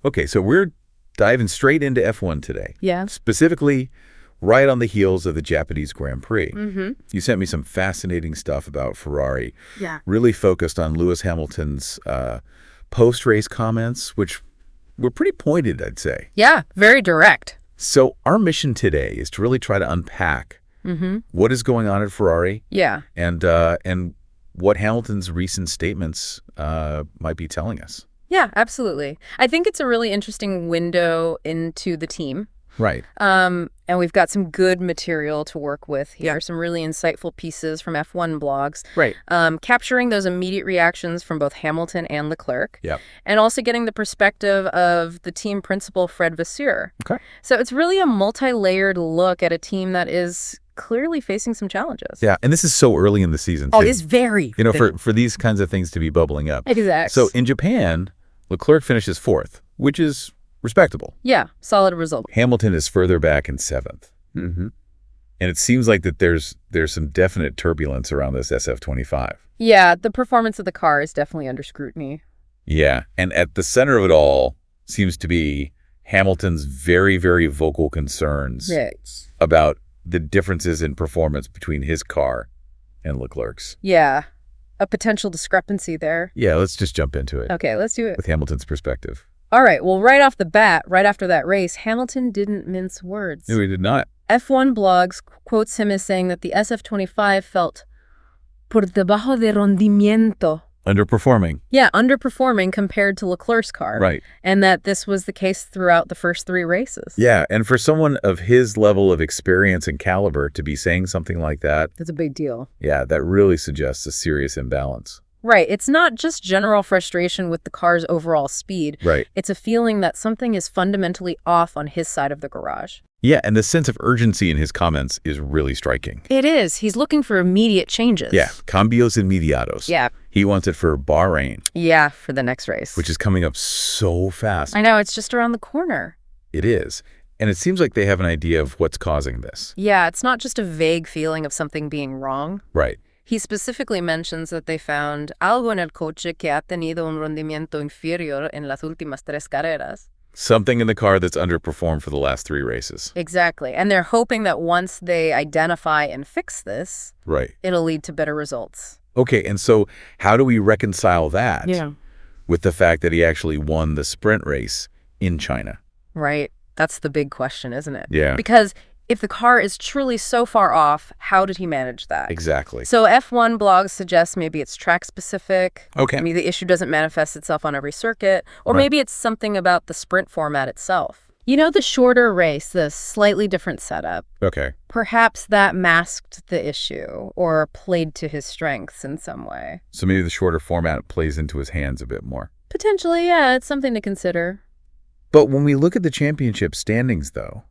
Okay, so we're diving straight into F1 today. Yeah. Specifically, right on the heels of the Japanese Grand Prix. Mm-hmm. You sent me some fascinating stuff about Ferrari. Yeah. Really focused on Lewis Hamilton's post-race comments, which were pretty pointed, I'd say. Yeah, very direct. So our mission today is to really try to unpack what is going on at Ferrari. Yeah. And what Hamilton's recent statements might be telling us. Yeah, absolutely. I think it's a really interesting window into the team. Right. And we've got some good material to work with here. Yeah. Some really insightful pieces from F1 blogs. Right. Capturing those immediate reactions from both Hamilton and Leclerc. Yeah. And also getting the perspective of the team principal, Fred Vasseur. Okay. So it's really a multi-layered look at a team that is clearly facing some challenges. Yeah, and this is so early in the season, too. Oh, it's very. You know, for these kinds of things to be bubbling up. Exactly. So in Japan, Leclerc finishes 4th, which is respectable. Yeah, solid result. Hamilton is further back in 7th. Mm-hmm. And it seems like that there's some definite turbulence around this SF25. Yeah, the performance of the car is definitely under scrutiny. Yeah, and at the center of it all seems to be Hamilton's very, very vocal concerns about the differences in performance between his car and Leclerc's. Yeah, a potential discrepancy there. Yeah, let's just jump into it. Okay, let's do it. With Hamilton's perspective. All right, well, right off the bat, right after that race, Hamilton didn't mince words. No, he did not. F1 Blogs quotes him as saying that the SF25 felt por debajo de rendimiento. Underperforming. Yeah, underperforming compared to Leclerc's car. Right. And that this was the case throughout the first 3 races. Yeah, and for someone of his level of experience and caliber to be saying something like that. That's a big deal. Yeah, that really suggests a serious imbalance. Right. It's not just general frustration with the car's overall speed. Right. It's a feeling that something is fundamentally off on his side of the garage. Yeah, and the sense of urgency in his comments is really striking. It is. He's looking for immediate changes. Yeah, cambios inmediatos. Yeah. He wants it for Bahrain. Yeah, for the next race. Which is coming up so fast. I know, it's just around the corner. It is. And it seems like they have an idea of what's causing this. Yeah, it's not just a vague feeling of something being wrong. Right. He specifically mentions that they found algo en el coche que ha tenido un rendimiento inferior en las últimas 3 carreras. Something in the car that's underperformed for the last 3 races. Exactly. And they're hoping that once they identify and fix this, right, it'll lead to better results. Okay, and so how do we reconcile that with the fact that he actually won the sprint race in China? Right. That's the big question, isn't it? Yeah. Because if the car is truly so far off, how did he manage that? Exactly. So F1 blogs suggest maybe it's track-specific. Okay. Maybe the issue doesn't manifest itself on every circuit. Or maybe it's something about the sprint format itself. You know, the shorter race, the slightly different setup. Okay. Perhaps that masked the issue or played to his strengths in some way. So maybe the shorter format plays into his hands a bit more. Potentially, yeah. It's something to consider. But when we look at the championship standings, though,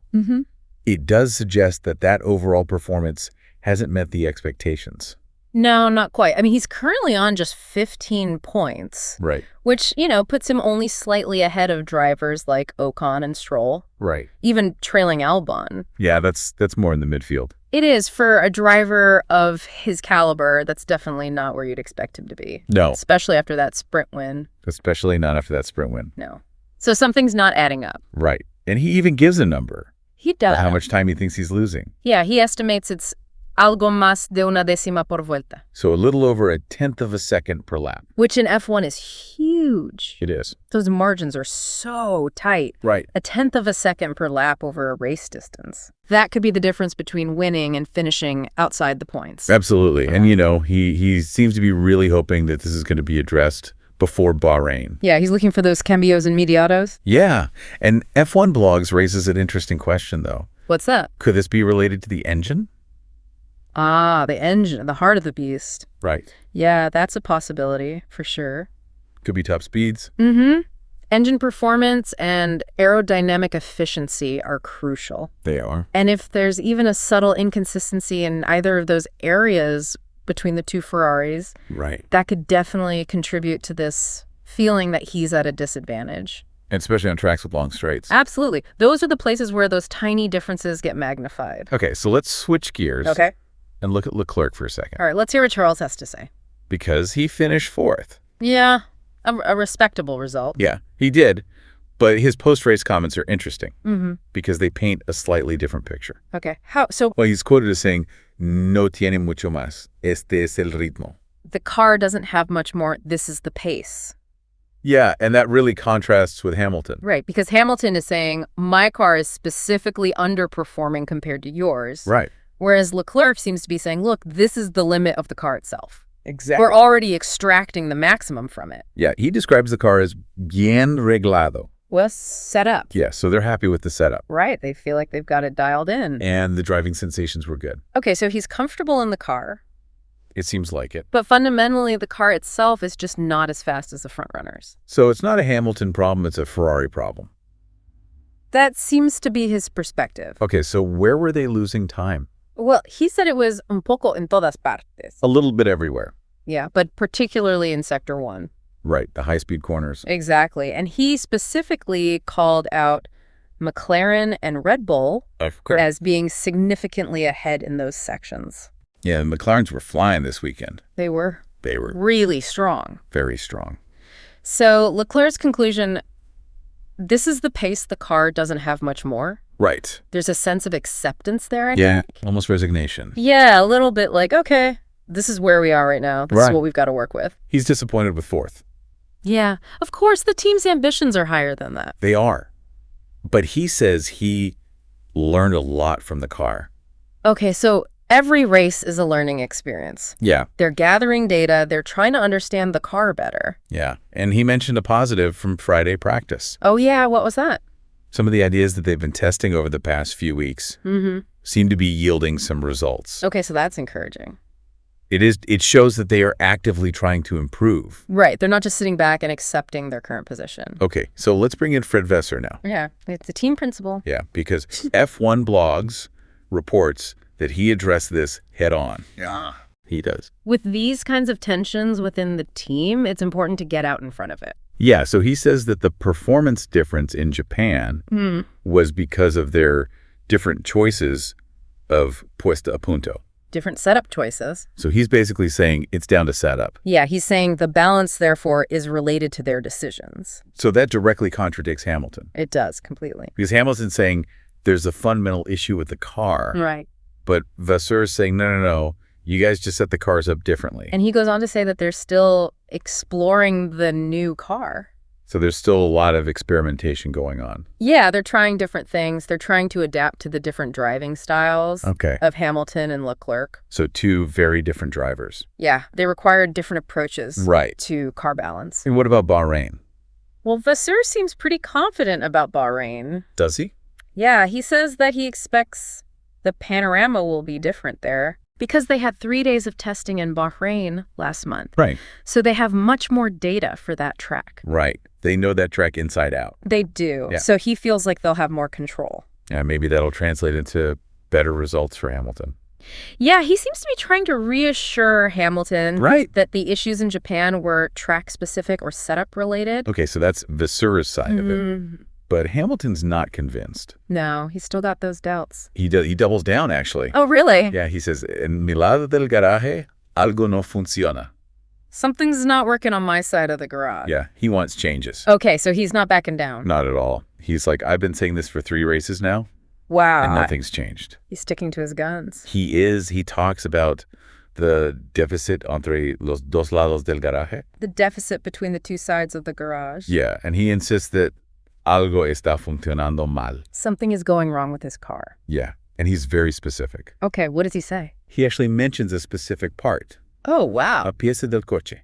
it does suggest that that overall performance hasn't met the expectations. No, not quite. I mean, he's currently on just 15 points. Right. Which, you know, puts him only slightly ahead of drivers like Ocon and Stroll. Right. Even trailing Albon. Yeah, that's more in the midfield. It is. For a driver of his caliber, that's definitely not where you'd expect him to be. No. Especially after that sprint win. Especially not after that sprint win. No. So something's not adding up. Right. And he even gives a number. He does. How much time he thinks he's losing. Yeah, he estimates it's algo más de una décima por vuelta. So a little over 1/10 of a second per lap. Which in F1 is huge. It is. Those margins are so tight. Right. 1/10 of a second per lap over a race distance. That could be the difference between winning and finishing outside the points. Absolutely. And, you know, he seems to be really hoping that this is going to be addressed before Bahrain. Yeah, he's looking for those cambios inmediatos. Yeah. And F1 Blogs raises an interesting question, though. What's that? Could this be related to the engine? Ah, the engine, the heart of the beast. Right. Yeah, that's a possibility, for sure. Could be top speeds. Engine performance and aerodynamic efficiency are crucial. They are. And if there's even a subtle inconsistency in either of those areas between the 2 Ferraris, right, that could definitely contribute to this feeling that he's at a disadvantage. And especially on tracks with long straights. Absolutely. Those are the places where those tiny differences get magnified. Okay, so let's switch gears. Okay. And look at Leclerc for a second. All right, let's hear what Charles has to say. Because he finished 4th. Yeah, a respectable result. Yeah, he did. But his post-race comments are interesting because they paint a slightly different picture. Okay. How? So Well, he's quoted as saying, "No tiene mucho más. Este es el ritmo." the car doesn't have much more. This is the pace. Yeah, and that really contrasts with Hamilton. Right, because Hamilton is saying, my car is specifically underperforming compared to yours. Right. Whereas Leclerc seems to be saying, look, this is the limit of the car itself. Exactly. We're already extracting the maximum from it. Yeah, he describes the car as bien reglado. Well, set up. Yeah, so they're happy with the setup. Right, they feel like they've got it dialed in. And the driving sensations were good. Okay, so he's comfortable in the car. It seems like it. But fundamentally, the car itself is just not as fast as the front runners. So it's not a Hamilton problem, it's a Ferrari problem. That seems to be his perspective. Okay, so where were they losing time? Well, he said it was un poco en todas partes. A little bit everywhere. Yeah, but particularly in Sector 1. Right, the high-speed corners. Exactly. And he specifically called out McLaren and Red Bull as being significantly ahead in those sections. Yeah, the McLarens were flying this weekend. They were They were really strong. very strong. So Leclerc's conclusion, this is the pace the car doesn't have much more. Right. There's a sense of acceptance there, I Yeah, think. almost resignation. Yeah, a little bit like, okay, this is where we are right now. This is what we've got to work with. He's disappointed with fourth. Yeah, of course, the team's ambitions are higher than that. They are. But he says he learned a lot from the car. Okay, so every race is a learning experience. Yeah. They're gathering data. They're trying to understand the car better. Yeah. And he mentioned a positive from Friday practice. Oh, yeah. What was that? Some of the ideas that they've been testing over the past few weeks seem to be yielding some results. Okay, so that's encouraging. It shows that they are actively trying to improve. Right. They're not just sitting back and accepting their current position. Okay, so let's bring in Fred Vasseur now. Yeah, it's a team principle. Yeah, because F1 Blogs reports that he addressed this head on. Yeah. He does. With these kinds of tensions within the team, it's important to get out in front of it. Yeah, so he says that the performance difference in Japan was because of their different choices of puesta a punto. Different setup choices. So he's basically saying it's down to setup. Yeah, he's saying the balance, therefore, is related to their decisions. So that directly contradicts Hamilton. It does, completely. Because Hamilton's saying there's a fundamental issue with the car. Right. But Vasseur's saying, no, you guys just set the cars up differently. And he goes on to say that they're still exploring the new car. So there's still a lot of experimentation going on. Yeah, they're trying different things. They're trying to adapt to the different driving styles of Hamilton and Leclerc. So two very different drivers. Yeah, they require different approaches to car balance. And what about Bahrain? Well, Vasseur seems pretty confident about Bahrain. Does he? Yeah, he says that he expects the panorama will be different there because they had 3 days of testing in Bahrain last month. Right. So they have much more data for that track. Right. They know that track inside out. They do. Yeah. So he feels like they'll have more control. Yeah, maybe that'll translate into better results for Hamilton. Yeah, he seems to be trying to reassure Hamilton that the issues in Japan were track-specific or setup-related. Okay, so that's Vasseur's side of it. But Hamilton's not convinced. No, he's still got those doubts. He doubles down, actually. Oh, really? Yeah, he says, en mi lado del garaje, algo no funciona. Something's not working on my side of the garage. Yeah, he wants changes. Okay, so he's not backing down. Not at all. He's like, I've been saying this for 3 races now. Wow. And nothing's changed. He's sticking to his guns. He is. He talks about the deficit entre los dos lados del garaje. The deficit between the two sides of the garage. Yeah, and he insists that algo está funcionando mal. Something is going wrong with his car. Yeah, and he's very specific. Okay, what does he say? He actually mentions a specific part. Oh, wow. A pieza del coche.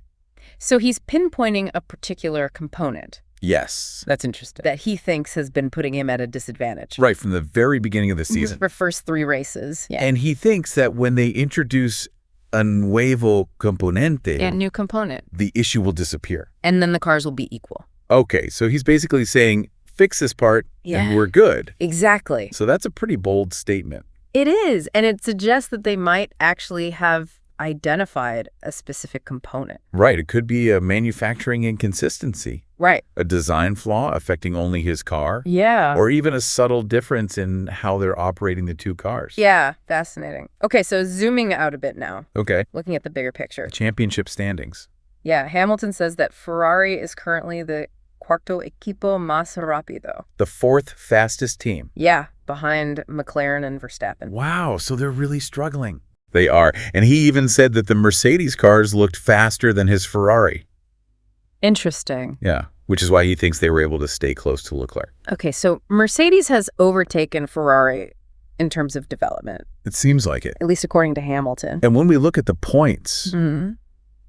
So he's pinpointing a particular component. Yes. That's interesting. That he thinks has been putting him at a disadvantage. Right, from the very beginning of the season. For first 3 races. Yeah. And he thinks that when they introduce a nuevo componente, a new component, the issue will disappear. And then the cars will be equal. Okay, so he's basically saying, fix this part and we're good. Exactly. So that's a pretty bold statement. It is, and it suggests that they might actually have identified a specific component. Right, it could be a manufacturing inconsistency. Right. A design flaw affecting only his car. Yeah. Or even a subtle difference in how they're operating the 2 cars. Yeah, fascinating. Okay, so zooming out a bit now. Okay. Looking at the bigger picture. Championship standings. Yeah, Hamilton says that Ferrari is currently the Cuarto equipo más rápido. The fourth fastest team. Yeah, behind McLaren and Verstappen. Wow, so they're really struggling. They are. And he even said that the Mercedes cars looked faster than his Ferrari. Interesting. Yeah, which is why he thinks they were able to stay close to Leclerc. Okay, so Mercedes has overtaken Ferrari in terms of development. It seems like it. At least according to Hamilton. And when we look at the points,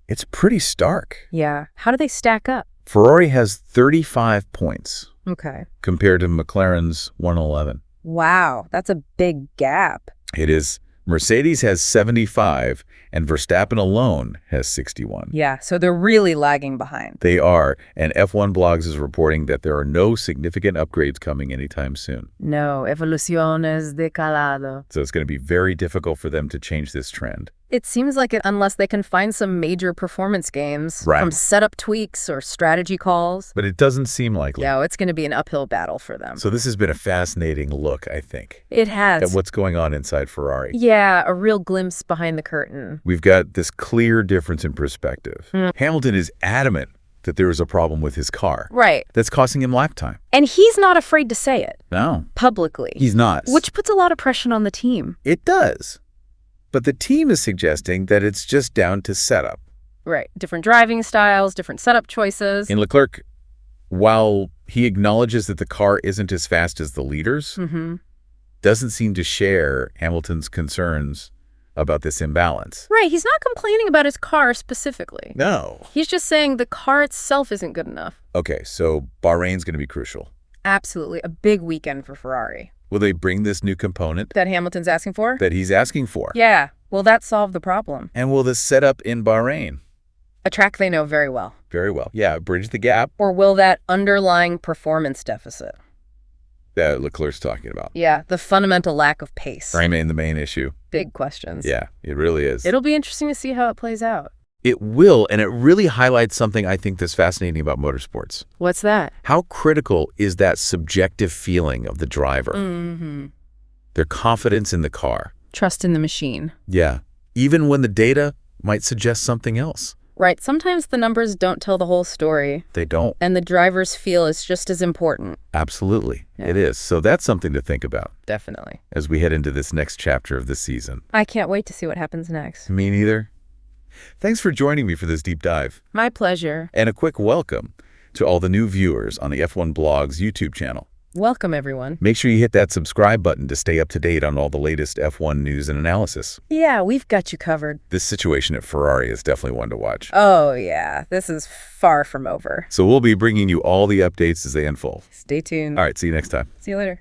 it's pretty stark. Yeah. How do they stack up? Ferrari has 35 points. Okay. Compared to McLaren's 111. Wow, that's a big gap. It is. Mercedes has 75, and Verstappen alone has 61. Yeah, so they're really lagging behind. They are, and F1 Blogs is reporting that there are no significant upgrades coming anytime soon. No, evoluciones de calado. So it's going to be very difficult for them to change this trend. It seems like it, unless they can find some major performance gains from setup tweaks or strategy calls. But it doesn't seem likely. No, it's going to be an uphill battle for them. So this has been a fascinating look, I think. It has. At what's going on inside Ferrari. Yeah, a real glimpse behind the curtain. We've got this clear difference in perspective. Hamilton is adamant that there is a problem with his car. Right. That's costing him lap time. And he's not afraid to say it. No. Publicly. He's not. Which puts a lot of pressure on the team. It does. But the team is suggesting that it's just down to setup. Right. Different driving styles, different setup choices. In LeClerc, while he acknowledges that the car isn't as fast as the leaders, doesn't seem to share Hamilton's concerns about this imbalance. Right. He's not complaining about his car specifically. No. He's just saying the car itself isn't good enough. Okay, so Bahrain's going to be crucial. Absolutely. A big weekend for Ferrari. Will they bring this new component that Hamilton's asking for? that he's asking for? Yeah. Will that solve the problem? And will this set up in Bahrain? A track they know very well. Very well. Yeah, bridge the gap. Or will that underlying performance deficit? That Leclerc's talking about. Yeah, the fundamental lack of pace. Remain the main issue. Big questions. Yeah, it really is. It'll be interesting to see how it plays out. It will, and it really highlights something I think that's fascinating about motorsports. What's that? How critical is that subjective feeling of the driver? Their confidence in the car. Trust in the machine. Yeah, even when the data might suggest something else. Right. Sometimes the numbers don't tell the whole story. They don't. And the driver's feel is just as important. Absolutely. Yeah. It is. So that's something to think about. Definitely. As we head into this next chapter of the season. I can't wait to see what happens next. Me neither. Thanks for joining me for this deep dive. My pleasure. And a quick welcome to all the new viewers on the F1 Blogs YouTube channel. Welcome, everyone. Make sure you hit that subscribe button to stay up to date on all the latest F1 news and analysis. Yeah, we've got you covered. This situation at Ferrari is definitely one to watch. Oh, yeah. This is far from over. So we'll be bringing you all the updates as they unfold. Stay tuned. All right, see you next time. See you later.